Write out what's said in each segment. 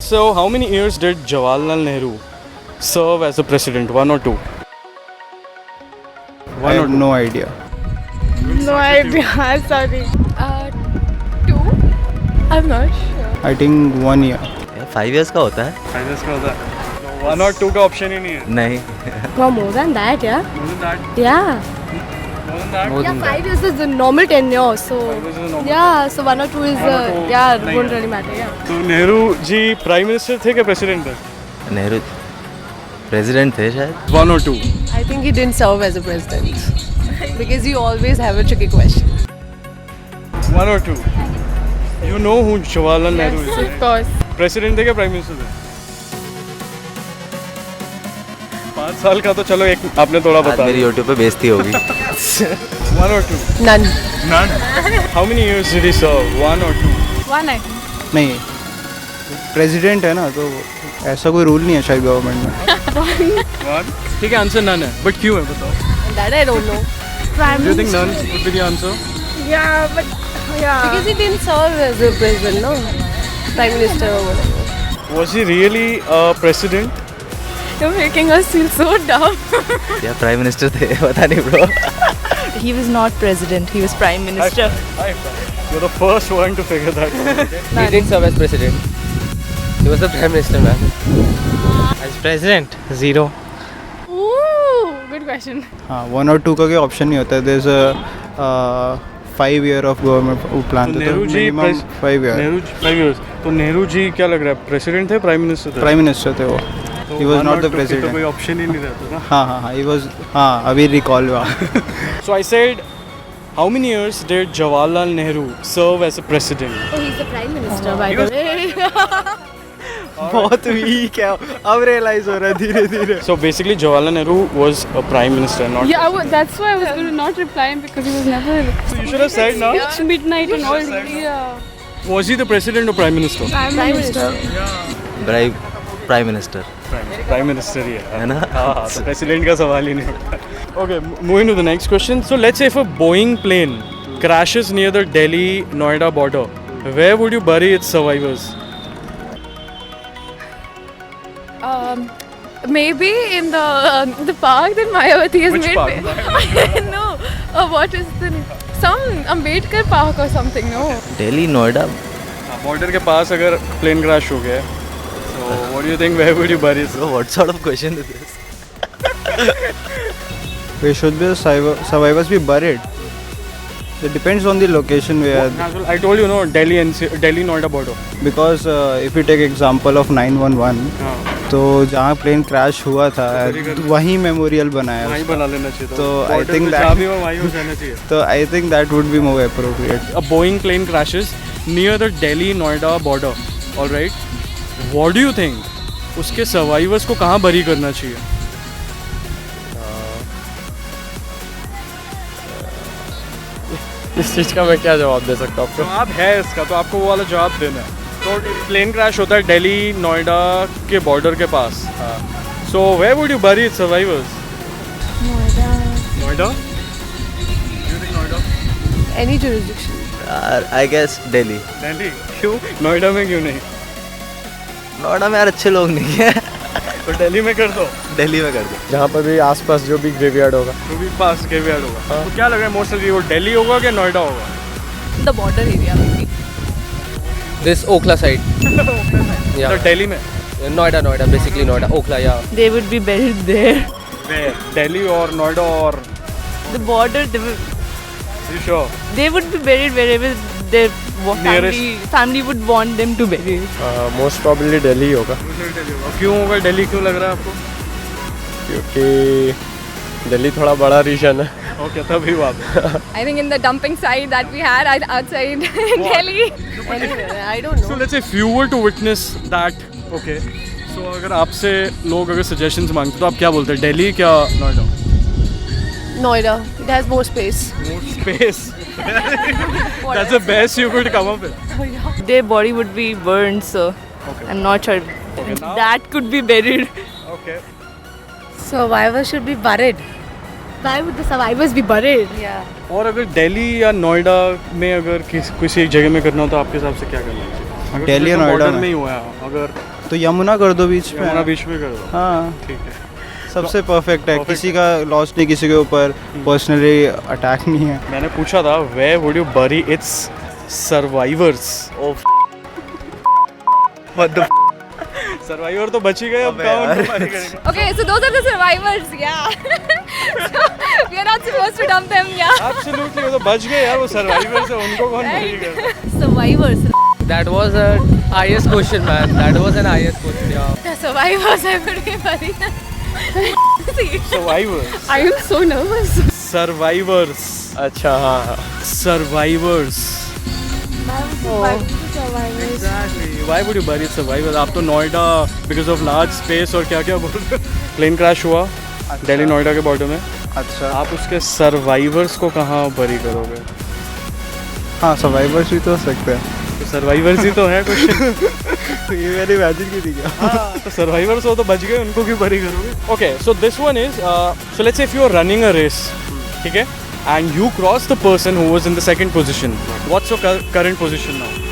So, how many years did Jawaharlal Nehru serve as a president? 1 or 2? I have no idea. No idea, sorry. 2? I'm not sure. I think 1 year. 5 years का होता है? 5 years का होता है. 1 or 2 का option ही नहीं है. नहीं. Well, more than that, yeah? More than that? Yeah. More than that? Yeah, 5 years is the normal tenure, so. 5 years is the normal. Yeah, so 1 or 2 is, 1 or 2 yeah, नहीं won't है. really matter, yeah. तो Nehru ji prime minister थे क्या president थे? Nehru president थे शायद. 1 or 2? I think he didn't serve as a president because you always have a tricky question. 1 or 2? You know who Jawaharlal Nehru is? Of course. President थे क्या prime minister थे? 5 साल का तो चलो एक आपने थोड़ा आज बता मेरी दिया. यूट्यूब पे बेइज्जती होगी. 1 or 2? None. None. How many years did he serve? 1 or 2? 1, I think. नहीं, प्रेसिडेंट है ना, तो ऐसा कोई रूल नहीं है शायद गवर्नमेंट में. 1? ठीक है, आंसर नन है. बट क्यों है बताओ? That I don't know. Do you think none would be the answer? Yeah, but, yeah. Because he didn't serve as a president, no? Prime Minister or whatever. Was he really a president? You're making us feel so dumb. या prime minister थे पता नहीं bro. He was not president, he was prime minister. You're the first one to figure that out. He didn't serve as president. He was the prime minister, man. As president, 0. Ooh, good question. हाँ, 1 और 2 का कोई option नहीं होता है. There's a 5 year of government plan तो था, नेहरू तो जी minimum 5 year. नेहरू 5 years. तो नेहरू जी क्या लग रहा है, प्रेसिडेंट थे प्राइम मिनिस्टर थे? प्राइम मिनिस्टर थे वो. तो He was 1 not or the 2 की तो president. कोई ऑप्शन ही नहीं रहता ना. हाँ, he was. हाँ, अभी रिकॉल हुआ. So I said, how many years did Jawaharlal Nehru serve as a president? Oh, he's the prime minister, by the way. बहुत वीक है. अब रियलाइज हो रहा है धीरे धीरे. So basically Jawaharlal Nehru was a prime minister, not. Yeah, that's why I was going to not reply him because he was never So you should have said now. it's midnight and all. Yeah. Was he the president or prime minister? Prime minister. Prime minister Prime minister ही है. है ना. हाँ, तो president का सवाल ही नहीं होता. Okay, moving to the next question. So let's say if a Boeing plane crashes near the Delhi-Noida border, where would you bury its survivors? Maybe in the park that Mayawati has Which made. park? No, what is some Ambedkar Park or something? No. Delhi Noida. Border के पास अगर plane crash हो गया, so what do you think? Where would you bury it? Bro, what sort of question is this? Where should the survivors be buried? It depends on the location where. I told you, no, Delhi-Noida border. Because if you take example of 911, हाँ, तो जहाँ plane crash हुआ था वहीं memorial बनाया वहीं उसका. बना लेना चाहिए. तो I border think पे that- जहाँ भी हो वहीं हो जाना चाहिए. तो I think that would be more appropriate. A Boeing plane crashes near the Delhi-Noida border. All right. What do you think? उसके survivors को कहाँ बरी करना चाहिए? इस चीज़ का मैं क्या जवाब दे सकता हूँ आपको? जवाब है इसका, तो आपको वो वाला जवाब देना है. तो प्लेन क्रैश होता है दिल्ली नोएडा के बॉर्डर के पास. So where would you bury its survivors? Noida. Any jurisdiction. I guess Delhi. Delhi. क्यों? नोएडा में क्यों नहीं? नोएडा में यार अच्छे लोग नहीं है. तो दिल्ली में कर दो. दिल्ली में कर दो. जहाँ पर भी आसपास जो भी ग्रेवयार्ड होगा. तो भी पास के भी होगा. तो क्या लग रहा है मोस्टली वो दिल्ली होगा कि नोएडा होगा? The border area maybe. This Okhla side. तो Yeah. दिल्ली में. Noida, basically Noida. Okhla, yeah. They would be buried there. Where? Delhi और नोएडा और. The border, You sure? they would be buried wherever their Nearest. family would want them to bury. Most probably Delhi होगा. क्यों होगा दिल्ली, क्यों लग रहा है आपको? क्योंकि दिल्ली थोड़ा बड़ा रीजन है. ओके, तभी वापस. I think in the dumping site that we had outside Delhi. Anywhere, I don't know. So let's say if you were to witness that, okay. So अगर आपसे लोग अगर suggestions मांगते तो आप क्या बोलते हैं? दिल्ली क्या Noida? Noida. It has more space. More space. That's the best you could come up with. Their body would be burned, so Okay. I'm not sure now- that could be buried. Okay. Survivors should be buried. Why would the survivors be buried? Yeah. और अगर दिल्ली या नोएडा में अगर किसी एक जगह में करना हो तो आपके हिसाब से क्या करना चाहिए? दिल्ली और नोएडा बॉर्डर में में ही हुआ है, अगर तो यमुना कर दो बीच में। यमुना बीच में कर दो, हाँ ठीक है। सबसे परफेक्ट है, Perfect किसी का लॉस नहीं, किसी के ऊपर पर्सनली अटैक नहीं है। मैंने पूछा था where would you bury its survivors? What the survivor तो बच ही गए, अब अबे कहाँ उनको यार। bury करेंगे? Okay, so those are the survivors, yeah. So we are not supposed to dump them, yeah. Absolutely, वो तो बच गए यार, वो सर्वाइवर से उनको कौन bury करेगा? Survivors. That was a IS question, man. That was an IS question, yeah. The survivors I would be buried. Survivors. I am so nervous. Survivors. अच्छा हाँ हाँ. Survivors. Exactly. Why would you bury survivors? आप तो Noida because of large space और क्या क्या बोल रहे हो? प्लेन क्रैश हुआ दिल्ली नोएडा के बॉर्डर में, अच्छा आप उसके सर्वाइवर्स को कहाँ बरी करोगे? हाँ, सर्वाइवर्स भी तो हो सकते हैं। तो सर्वाइवर्स ही तो है क्वेश्चन। ये मैंने इमेजिन की थी क्या? हाँ, तो सर्वाइवर्स हो तो बच गए, उनको क्यों बरी करोगे? Okay, so this one is so let's say if you are running a race, ठीक है, and you cross the person who was in the second position, what's your current position now?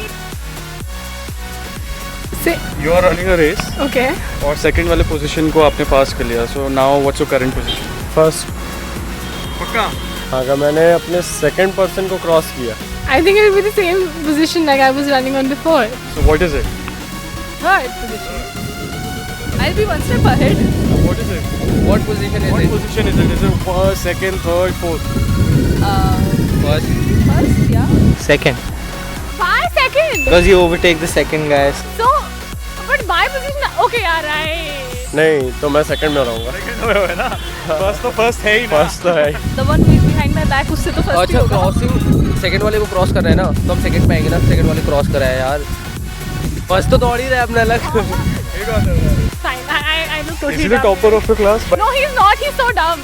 You are running a race Okay. और second वाले position को आपने pass कर लिया, so now what's your current position? First, पक्का? अगर मैंने अपने second person को cross किया. I think it will be the same position like I was running on before. So what is it? Third position. I'll be one step ahead. What is it? What position is What it? position is it? Is it first, second, third, fourth? First. First, yeah. Second. 5 seconds. Because you overtake the second guys. So, but my position. Okay, yeah, right. नहीं, तो मैं second में रहूँगा. है ना? First तो first है ही ना? First तो है. The one who is behind my back, उससे तो first ही अच्छा, होगा. क्रॉसिंग सेकंड वाले को क्रॉस कर रहे हैं ना, तो हम सेकंड पे आएंगे ना. सेकंड वाले क्रॉस कर रहा है यार. फर्स्ट तो दौड़ ही रहा है अपने अलग. Fine. I look totally Is he the dumb. topper of the class? No, he's not. He's so dumb.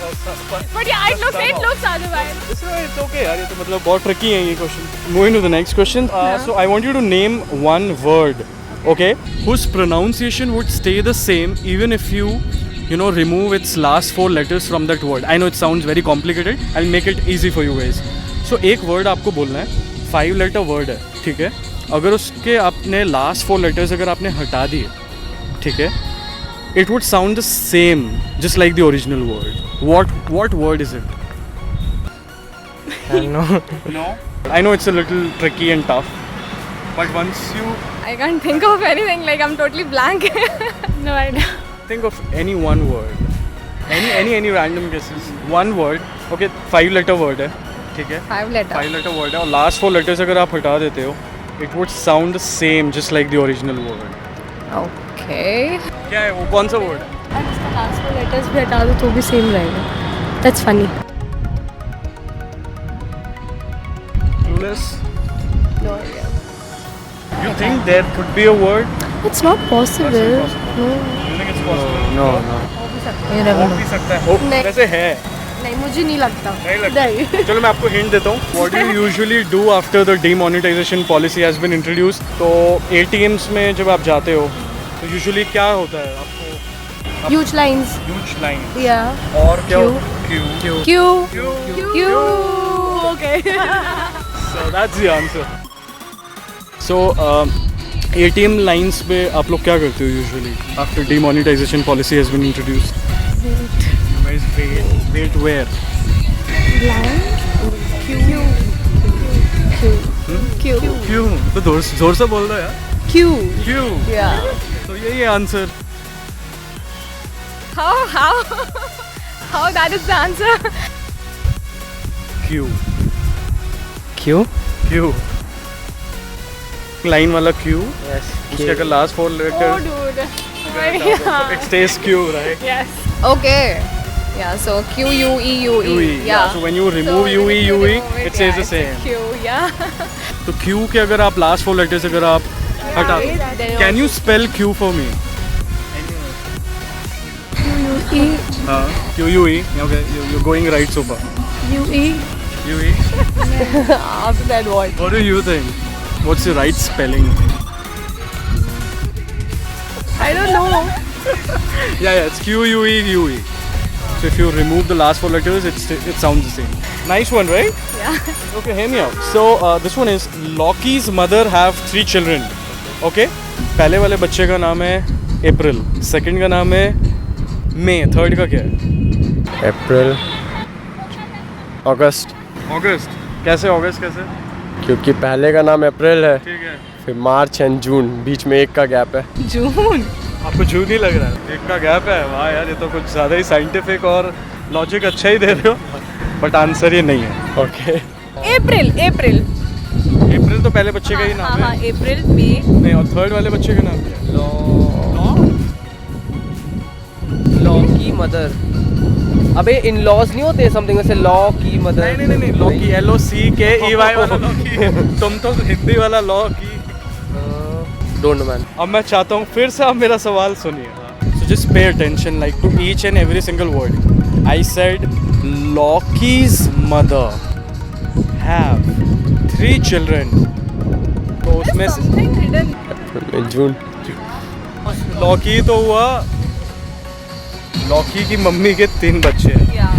But yeah, it looks otherwise. It's okay यार, ये तो मतलब बहुत tricky है ये question. Moving to the next question. So I want you to name one word, okay, whose pronunciation would stay the same even if you know, remove its last 4 letters from that word. I know it sounds very complicated. I'll make it easy for you guys. So एक word आपको बोलना है, 5 letter word है, ठीक है? अगर उसके आपने last 4 letters अगर आपने हटा दिए, ठीक है, it would sound the same just like the original word. What word is it? I don't know. No. I know it's a little tricky and tough, but once you I can't think of anything. Like I'm totally blank. No idea. think of any one word, any random guesses, one word, okay, 5 letter word है, ठीक है, 5 letter. 5 letter word है और last 4 letters अगर आप हटा देते हो, it would sound the same just like the original word. Okay. क्या है वो, कौन सा word है? And उसका last 4 letters भी हटा दो तो भी same रहेगा. That's funny. Clueless? No idea. You think there could be a word? It's not possible. No. You think it's possible? No. You never हो know. भी सकता है, हो नहीं. वैसे है, नहीं, मुझे नहीं लगता. नहीं लगता. नहीं. चलो मैं आपको हिंट देता हूँ. What do you usually do after the demonetization policy has been introduced? तो ATMs में जब आप जाते हो तो usually क्या होता है आपको? Huge lines. Huge line. Yeah. और क्या Q. होता है? Q. Q. Q. Okay. So that's the answer. So ATM lines पे आप लोग क्या करते हो usually after demonetization policy has been introduced? You guys wait where? Q. क्यों? तो जोर से बोल दो यार. Q. क्यों? Yeah. तो यही है answer. How? How that is the answer? क्यों? क्यों? क्यों? लाइन वाला क्यों? Yes. उसके अगर last 4 Oh, letter dude. it stays Q, right? Yes. Okay. Yeah. So Q U E U E. UE. Yeah. So when you remove UE, UE, it stays the it's same. Q, yeah. तो Q के अगर आप last 4 letters अगर आप हटा दो, can you spell Q for me? E. QUE. Okay, you're going right so far. U E. UE. After that, what? What do you think? What's the right spelling? I don't know. Yeah, it's QUE UE. So if you remove the last 4 letters, it sounds the same. Nice one, right? Yeah. Okay, hear me out. So this one is Loki's mother have 3 children. Okay पहले वाले बच्चे का नाम है अप्रैल, second का नाम है मई, third का क्या है? अप्रैल, अगस्त, अगस्त। कैसे अगस्त कैसे? क्योंकि पहले का नाम अप्रैल है, ठीक है। फिर मार्च एंड जून, बीच में एक का गैप है। June. आपको जून ही लग रहा है, एक का गैप है। वाह यार, ये तो कुछ ज़्यादा ही साइंटिफिक और लॉजिक अच्छा ही दे रहे हो, बट आंसर ये नहीं है। Okay April. अप्रैल तो पहले बच्चे का ही नाम हाँ, है। April, May. नहीं, और थर्ड वाले बच्चे का नाम क्या है? लॉ की मदर। अबे इन लॉज नहीं होते समथिंग ऐसे, लॉ की मदर। नहीं लॉकी, LOCKEY वाला लॉकी। तुम तो हिंदी वाला लॉ की। Don't know man. अब मैं चाहता हूँ फिर से आप मेरा सवाल सुनिए। So just pay attention like to each and every single word. I said लॉकीज मदर हैव 3 चिल्ड्रन। तो उसमें से Something hidden. जून। लॉकी तो हुआ, लॉकी की मम्मी के 3 बच्चे हैं। Yeah.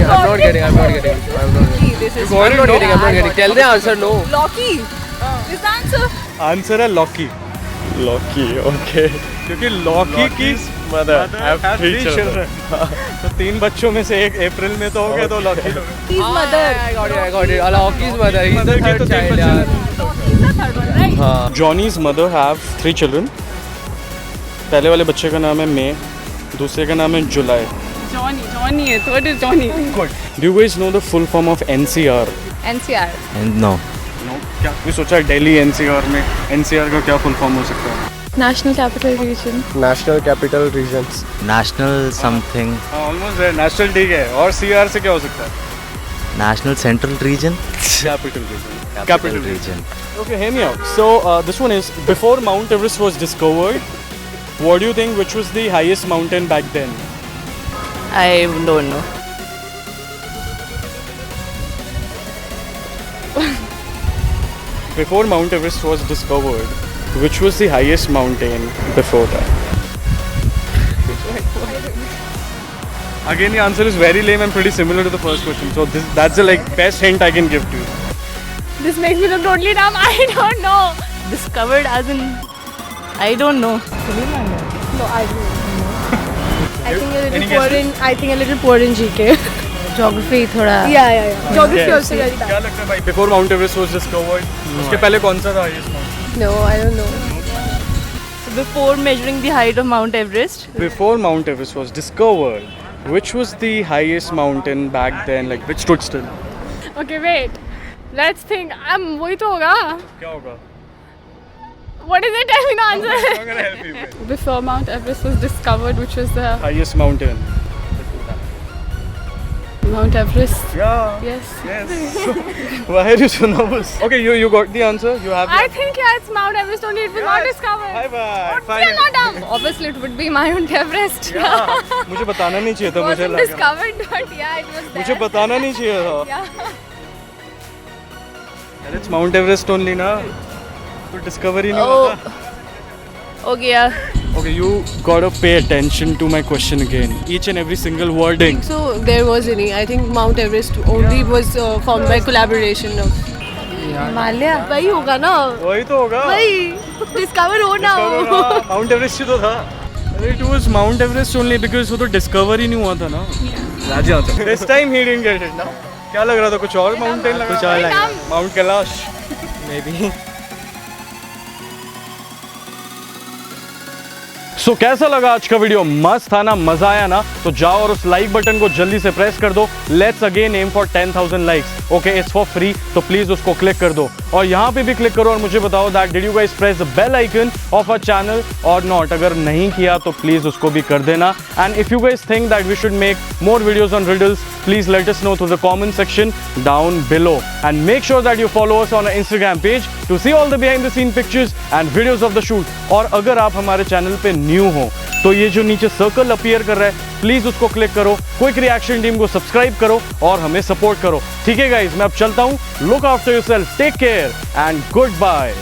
I'm not getting. Loki, this is I'm not getting. Tell the answer. No. Loki. Is the answer? Answer है लॉकी, लॉकी, ओके। क्योंकि लॉकी की मदर हैव 3 चिल्ड्रन। तो 3 बच्चों में से एक अप्रैल में तो हो गए, तो Lockie. His mother. I got it. Loki's mother. He's the Mother की third तो 3 child. बच्चे यार. हैं। He's the third one, right? हाँ. Johnny's mother have 3 children. पहले वाले बच्चे का नाम है मई, दूसरे का नाम है जुलाई। Johnny है, third is Johnny. Do you guys know the full form of NCR? NCR. No. No, क्या कोई सोचा दिल्ली NCR में NCR का क्या फुल फॉर्म हो सकता है? National Capital Region. National capital regions. National something. Almost है, नेशनल ठीक है। और CR से क्या हो सकता है? National Central Region. Capital region. Capital Region. Okay, hear me out. So this one is before Mount Everest was discovered. What do you think? Which was the highest mountain back then? I don't know. Before Mount Everest was discovered, which was the highest mountain before that? Again, the answer is very lame and pretty similar to the first question. So that's the best hint I can give to you. This makes me look totally dumb. I don't know. Discovered as in, I don't know. No, I don't know. I think a Any little poor guesses? in. I think a little poor in GK. Geography थोड़ा Yeah. Geography Yes. also very bad. क्या लगता है भाई? Before Mount Everest was discovered, उसके पहले कौन सा था highest mountain? No, I don't know. So before measuring the height of Mount Everest, Before Mount Everest was discovered, which was the highest mountain back then? Like which stood still? Okay, wait. Let's think. वही तो होगा. क्या होगा? What is it? Tell me the answer. I'm gonna help you. Before Mount Everest was discovered, which was the Highest mountain. Mount Everest. Yeah. Yes. Yes. Why are you so nervous? Okay, you got the answer. You have. I think it's Mount Everest only. It was not discovered. Bye bye. We are not dumb. Obviously, it would be Mount Everest. मुझे बताना नहीं चाहिए था, It मुझे wasn't लगा। discovered, but yeah, it was there. मुझे बताना नहीं चाहिए था। Yeah. यार, it's Mount Everest only ना। तो discover ही नहीं Oh. होता। okay, yeah. Okay, you gotta pay attention to my question again. Each and every single wording. So there was any. I think Mount Everest only was formed by collaboration of. Himalaya वही होगा ना. वही तो होगा। वही discover हो ना हो. Mount Everest ही तो था। It was Mount Everest only because वो तो discover ही नहीं हुआ था ना। राजी आता। This time he didn't get it ना। क्या लग रहा था? कुछ और mountain लगा? कुछ और लगा। Mount कैलाश। Maybe. सो कैसा लगा आज का वीडियो? मस्त था ना? मजा आया ना? तो जाओ और उस लाइक बटन को जल्दी से प्रेस कर दो। Let's again aim for 10,000 likes. Okay, it's for free, तो प्लीज उसको क्लिक कर दो। और यहाँ पे भी क्लिक करो और मुझे बताओ that did you guys press the bell icon of our channel or not. अगर नहीं किया तो प्लीज उसको भी कर देना। And if you guys think that we should make more videos on riddles, please let us know through the comment section down below. And make sure that you follow us on Instagram page to see all the behind the scene pictures and videos of the shoot. और अगर आप हमारे channel पे new हो तो ये जो नीचे सर्कल अपीयर कर रहा है, प्लीज उसको क्लिक करो, क्विक रिएक्शन टीम को सब्सक्राइब करो और हमें सपोर्ट करो। ठीक है गाइस, मैं अब चलता हूं। Look after yourself, take care and good bye.